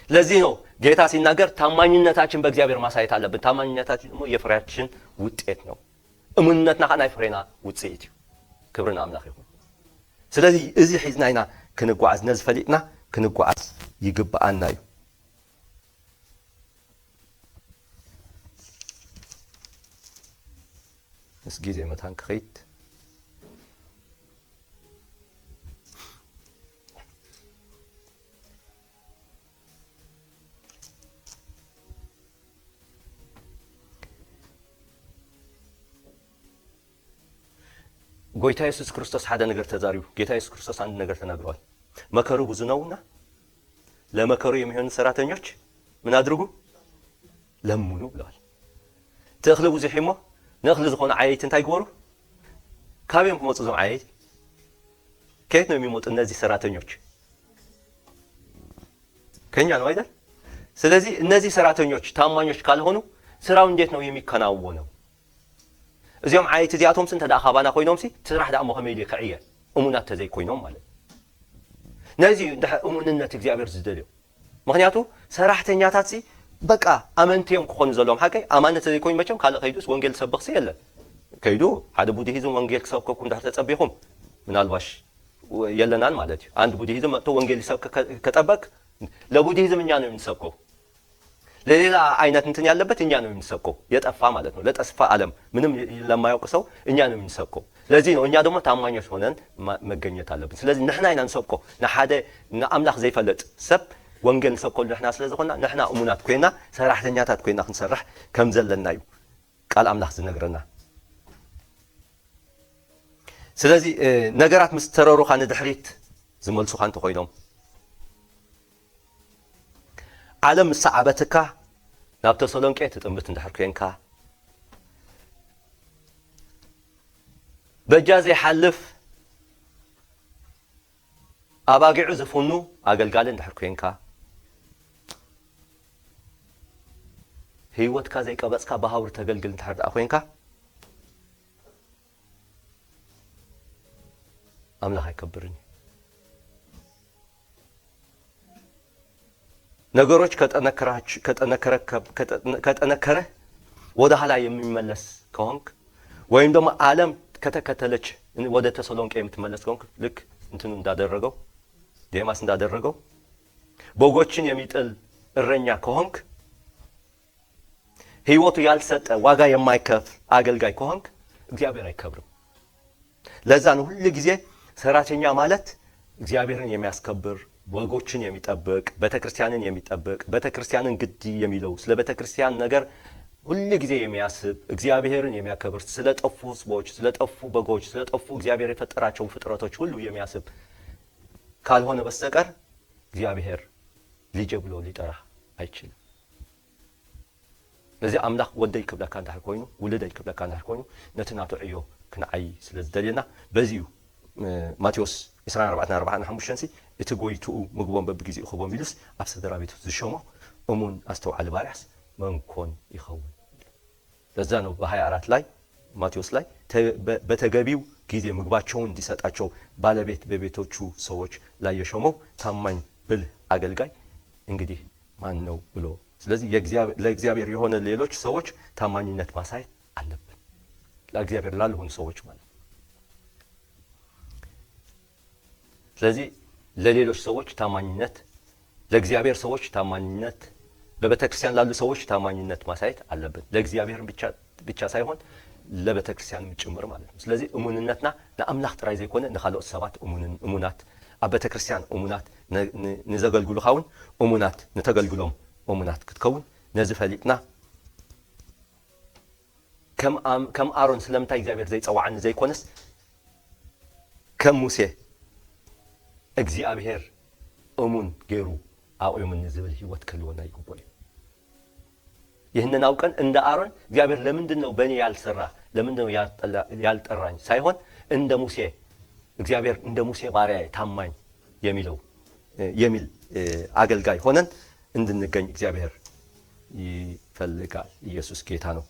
ለዚህ ነው ጌታ ሲናገር ታማኝነታችን በእግዚአብሔር ማሳየት አለብን ታማኝነታችን ደግሞ የፍሬያችን ውጤት ነው እሙንነትና ናይ ፍሬና ውጤት እዩ ክብርና አምላኽ ይሁን ስለዚህ እዚ ሒዝና ኢና ክንጓዓዝ ነዚ ፈሊጥና ክንጓዓዝ ይግባአና እዩ ምስ ጊዜ መታን ክኸይድ ጎይታ ኢየሱስ ክርስቶስ ሓደ ነገር ተዛሪቡ ጌታ ኢየሱስ ክርስቶስ አንድ ነገር ተናግሯል መከሩ ብዙ ነውና ለመከሩ የሚሆኑ ሰራተኞች ምን አድርጉ ለምኑ ብለዋል ተኽሉ ብዙ ሒሞ ነኽሉ ዝኾነ ዓየት እንታይ ይግበሩ ካበዮም ክመፁ ዞም ዓየት ከየት ነው የሚመጡ እነዚህ ሰራተኞች ከኛ ነው አይደል ስለዚህ እነዚህ ሰራተኞች ታማኞች ካልሆኑ ስራው እንዴት ነው የሚከናወነው እዚኦም ዓየት እዚኣቶም ስንተ ዳ ኻባና ኮይኖምሲ ትስራሕ ዳ መኸመይ ከዕየ እሙናት ተዘይ ኮይኖም ማለት ነዚ እሙንነት እግዚአብሔር ዝደልዮ ምክንያቱ ሰራሕተኛታት በቃ አመንቴም ክኾኑ ዘለዎም ሓቀይ ኣማነት ተዘይ ኮይኑ መቸም ካልእ ከይዱስ ወንጌል ሰብኽ የለን ከይዱ ሓደ ቡድሂዝም ወንጌል ክሰብከኩም እንዳር ተጸቢኹም ምናልባሽ የለናን ማለት እዩ አንድ ቡድሂዝም መጥቶ ወንጌል ይሰብክ ከጠበቅ ለቡድሂዝም እኛ ነው የምንሰብከው ለሌላ አይነት እንትን ያለበት እኛ ነው የምንሰብከው የጠፋ ማለት ነው ለጠፋ ዓለም ምንም ለማያውቅ ሰው እኛ ነው የምንሰብከው ለዚህ ነው እኛ ደግሞ ታማኞች ሆነን መገኘት አለብን ስለዚህ ንሕና ኢና ንሰብከው ንሓደ ንኣምላኽ ዘይፈልጥ ሰብ ወንጌል ንሰብከው ንሕና ስለዝኾና ንሕና እሙናት ኮይና ሰራሕተኛታት ኮይና ክንሰርሕ ከም ዘለና እዩ ቃል ኣምላኽ ዝነግረና ስለዚህ ነገራት ምስ ተረሩኻ ንድሕሪት ዝመልሱኻ እንተኮይኖም ዓለም ሰዓበትካ ናብ ተሰሎንቄ ትጥምት እንድሕር ኮይንካ በጃ ዘይሓልፍ ኣባጊዑ ዝፍኑ ኣገልጋሊ እንድሕር ኮይንካ ህይወትካ ዘይቀበፅካ ብሃውር ተገልግል እንድሕር ደኣ ኮይንካ ኣምላኽ ኣይከብርኒ ነገሮች ከጠነከረ ወደ ኋላ የሚመለስ ከሆንክ ወይም ደግሞ ዓለም ከተከተለች ወደ ተሰሎንቄ የምትመለስ ከሆንክ ልክ እንትኑ እንዳደረገው ዴማስ እንዳደረገው በጎችን የሚጥል እረኛ ከሆንክ ህይወቱ ያልሰጠ ዋጋ የማይከፍል አገልጋይ ከሆንክ እግዚአብሔር አይከብርም ለዛ ነው ሁሉ ጊዜ ሰራተኛ ማለት እግዚአብሔርን የሚያስከብር ወጎችን የሚጠብቅ ቤተክርስቲያንን የሚጠብቅ ቤተክርስቲያንን ግድ የሚለው ስለ ቤተክርስቲያን ነገር ሁሉ ጊዜ የሚያስብ እግዚአብሔርን የሚያከብር ስለ ጠፉ ሕዝቦች ስለ ጠፉ በጎች ስለ ጠፉ እግዚአብሔር የፈጠራቸው ፍጥረቶች ሁሉ የሚያስብ ካልሆነ በስተቀር እግዚአብሔር ልጅ ብሎ ሊጠራ አይችልም። ለዚህ አምላክ ወደይ ክብለካ እንዳል ኮይኑ ውልደይ ክብለካ እንዳል ኮይኑ ነትናቱ ዕዮ ክንዓይ ስለ ዝደልየና በዚሁ ማቴዎስ 24:45 እቲ ጎይትኡ ምግቦም በብግዚኡ ክቦም ኢሉስ ኣብ ስድራ ቤቱ ዝሾሞ እሙን ኣስተውዓሊ ባርያስ መንኮን ይኸውን። ለዛ ነው በ24 ላይ ማቴዎስ ላይ በተገቢው ጊዜ ምግባቸውን እንዲሰጣቸው ባለቤት በቤቶቹ ሰዎች ላይ የሾመው ታማኝ ብልህ አገልጋይ እንግዲህ ማን ነው ብሎ። ስለዚህ ለእግዚአብሔር የሆነ ሌሎች ሰዎች ታማኝነት ማሳየት አለብን። ለእግዚአብሔር ላልሆኑ ሰዎች ማለት። ስለዚህ ለሌሎች ሰዎች ታማኝነት፣ ለእግዚአብሔር ሰዎች ታማኝነት፣ በቤተክርስቲያን ላሉ ሰዎች ታማኝነት ማሳየት አለብን። ለእግዚአብሔር ብቻ ሳይሆን ለቤተክርስቲያንም ጭምር ማለት ነው። ስለዚህ እሙንነትና ለአምላክ ጥራይ ዘይኮነ ንኻልኦት ሰባት እሙናት ኣብ ቤተክርስቲያን እሙናት ንዘገልግሉ ኻውን እሙናት ንተገልግሎም እሙናት ክትከውን ነዚ ፈሊጥና ከም ኣሮን ስለምንታይ እግዚአብሔር ዘይፀዋዓኒ ዘይኮነስ ከም ሙሴ እግዚአብሔር እሙን ገይሩ አቆየምን ዝብል ህይወት ከልወና ይግባል። ይህንን አውቀን እንደ አሮን እግዚአብሔር ለምንድነው በእኔ ያልሰራ ለምንድነው ያልጠራኝ ሳይሆን እንደ ሙሴ እግዚአብሔር እንደ ሙሴ ባሪያ ታማኝ የሚል አገልጋይ ሆነን እንድንገኝ እግዚአብሔር ይፈልጋል። ኢየሱስ ጌታ ነው።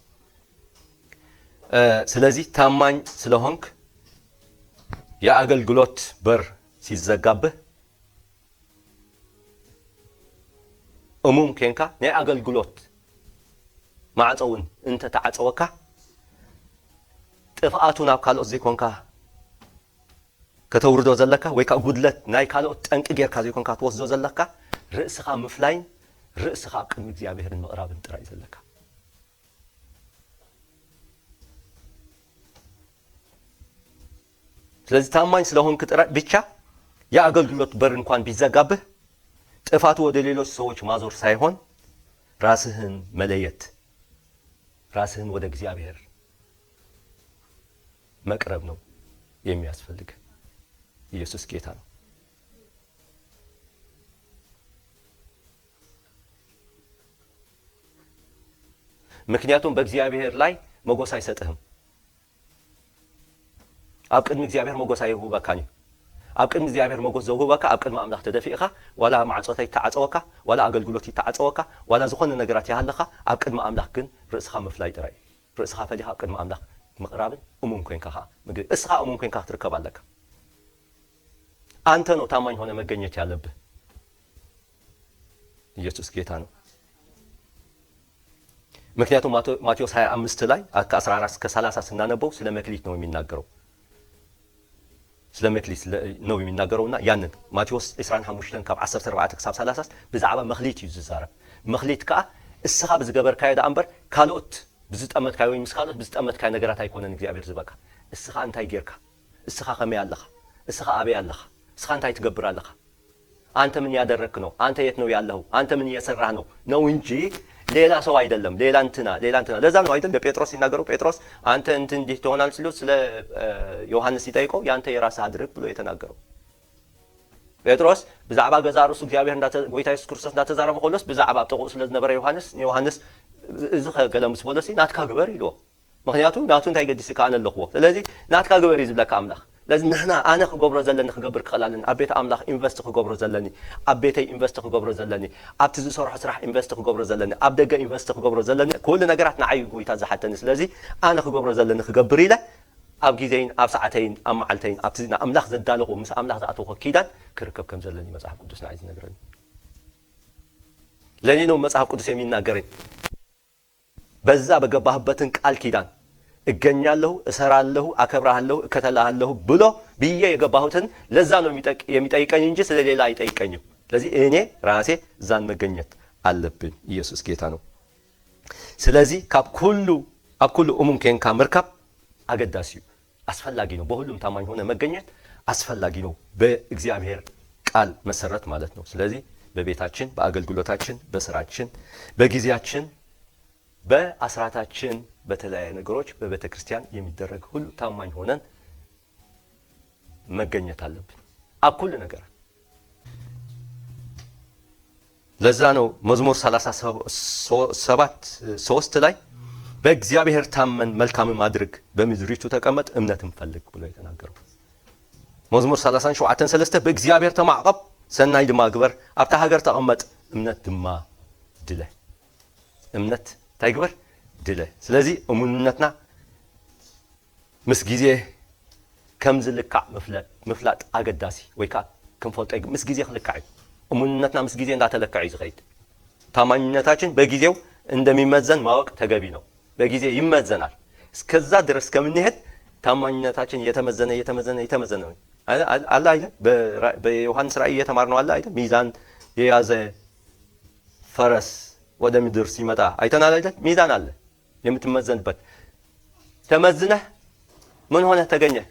ስለዚህ ታማኝ ስለሆንክ የአገልግሎት በር ሲዘጋብህ እሙም ከንካ ናይ አገልግሎት ማዕፀውን እንተ ተዓፀወካ ጥፍአቱ ናብ ካልኦት ዘይኮንካ ከተውርዶ ዘለካ ወይ ካ ጉድለት ናይ ካልኦት ጠንቂ ጌርካ ዘይኮንካ ትወስዶ ዘለካ ርእስኻ ምፍላይን ርእስኻ ቅድሚ እግዚአብሔርን ምቕራብን ጥራይ ዘለካ። ስለዚህ ታማኝ ስለሆንክ ጥራይ ብቻ የአገልግሎት በር እንኳን ቢዘጋብህ ጥፋቱ ወደ ሌሎች ሰዎች ማዞር ሳይሆን ራስህን መለየት ራስህን ወደ እግዚአብሔር መቅረብ ነው የሚያስፈልግ። ኢየሱስ ጌታ ነው። ምክንያቱም በእግዚአብሔር ላይ መጎስ አይሰጥህም። ኣብ ቅድሚ እግዚአብሔር መጎስ አይሁበካኒ ኣብ ቅድሚ እግዚአብሔር መጎስ ዘውሁበካ ኣብ ቅድሚ ኣምላኽ ተደፊእኻ ዋላ ማዕፆተይ ተዓፀወካ ዋላ አገልግሎት ተዓፀወካ ዋላ ዝኾነ ነገራት ያሃለኻ ኣብ ቅድሚ ኣምላኽ ግን ርእስኻ ምፍላይ ጥራይ ርእስኻ ፈሊኻ ኣብ ቅድሚ ኣምላኽ ምቕራብን እሙን ኮይንካ ምግብ እስኻ እሙን ኮይንካ ትርከብ ኣለካ። አንተ ነው ታማኝ ሆነ መገኘት ያለብህ። ኢየሱስ ጌታ ነው። ምክንያቱም ማቴዎስ 25 ላይ ከ14 እስከ 30 ስናነበው ስለ መክሊት ነው የሚናገረው ስለ መክሊት ነው የሚናገረውና ያንን ማቴዎስ 25 ካብ 14 እስከ 30 ብዛዕባ መክሊት ይዝዛረብ። መክሊት ከዓ እስኻ ብዝገበርካዮ ዳንበር ካልኦት ብዝጠመትካዮ ወይ ምስካሎት ብዝጠመትካዮ ነገራት አይኮነን እግዚአብሔር ዝበካ። እስኻ እንታይ ጌርካ እስኻ ከመይ ኣለኻ እስኻ አበይ ኣለኻ እስኻ እንታይ ትገብር ኣለኻ አንተ ምን ያደረክ ነው አንተ የት ነው ያለው አንተ ምን እየሰራህ ነው እንጂ ሌላ ሰው አይደለም። ሌላ እንትና ለዛ ነው አይደል ጴጥሮስ ሲናገረው ጴጥሮስ አንተ እንትን እንዲህ ትሆናል ሲሉ ስለ ዮሐንስ ሲጠይቀው ያንተ የራስህ አድርግ ብሎ የተናገረው። ጴጥሮስ ብዛዕባ ገዛ ርሱ እግዚአብሔር ጌታ ኢየሱስ ክርስቶስ እንዳተዛረበ ሆሎስ ብዛዕባ ጥቁ ስለ ዝነበረ ዮሐንስ እዚ ከገለምስ ቦለሲ ናትካ ግበር ኢሎ ምክንያቱም ናቱ እንታይ ገዲስካ ኣነ ኣለኽዎ ስለዚህ ናትካ ግበር ይዝብለካ ኣምላኽ። لازم نحن أنا خجبر زلني خجبر خلالن أبيت أملاخ إنفست خجبر زلني أبيتي إنفست خجبر زلني أبتزي صراحة صراحة إنفست خجبر زلني أبدأ إنفست خجبر زلني كل نجارتنا عيب ويتازح حتى نسلزي أنا خجبر زلني خجبري له أبجي زين أب ساعتين أم معلتين أبتزينا أملاخ زدالو ومس أملاخ زعتوه كيدا كركب كم زلني مسح قدسنا عايزين نجرين لأنه مسح قدس يمين نجرين بزا بجبه بتنك الكيدان እገኛለሁ እሰራለሁ አከብራለሁ እከተላለሁ ብሎ ብዬ የገባሁትን ለዛ ነው የሚጠይቀኝ እንጂ ስለሌላ አይጠይቀኝም። ስለዚህ እኔ ራሴ ዛን መገኘት አለብኝ። ኢየሱስ ጌታ ነው። ስለዚህ ካብ ኩሉ እሙን ከንካ መርከብ አስፈላጊ ነው። በሁሉም ታማኝ ሆነ መገኘት አስፈላጊ ነው፣ በእግዚአብሔር ቃል መሰረት ማለት ነው። ስለዚህ በቤታችን፣ በአገልግሎታችን፣ በስራችን፣ በጊዜያችን፣ በአስራታችን፣ በተለያዩ ነገሮች በቤተ ክርስቲያን የሚደረግ ሁሉ ታማኝ ሆነን መገኘት አለብን። አኩል ነገር ለዛ ነው መዝሙር 37:3 ላይ በእግዚአብሔር ታመን መልካም ማድረግ በምድሪቱ ተቀመጥ እምነትን ፈልግ ብሎ የተናገረው። መዝሙር 37:3 በእግዚአብሔር ተማዕቀብ ሰናይ ድማ ግበር ኣብታ ሃገር ተቀመጥ እምነት ድማ ድለ እምነት ታይግበር ድለ። ስለዚህ እሙንነትና ምስ ጊዜ ከም ዝልካዕ ምፍላጥ አገዳሲ ወይ ከዓ ክንፈልጦ ምስ ጊዜ ክልካዕ እዩ። እሙንነትና ምስ ጊዜ እንዳተለካዕ እዩ ዝኸይድ። ታማኝነታችን በጊዜው እንደሚመዘን ማወቅ ተገቢ ነው። በጊዜ ይመዘናል። እስከዛ ድረስ ከምንሄድ ታማኝነታችን እየተመዘነ አለ አይደል? በዮሐንስ ራእይ እየተማርነው አለ አይደል? ሚዛን የያዘ ፈረስ ወደ ምድር ሲመጣ አይተናል አይደል? ሚዛን አለ የምትመዘንበት። ተመዝነህ ምን ሆነ ተገኘህ?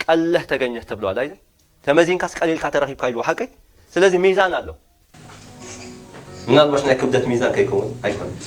ቀለህ ተገኘህ ተብሏል አይደል? ተመዚንካስ ቀሊልካ ተረኺብካ ይሉ ሐቀይ። ስለዚህ ሚዛን አለው። ምናልባት ናይ ክብደት ሚዛን ከይከውን አይሆንም።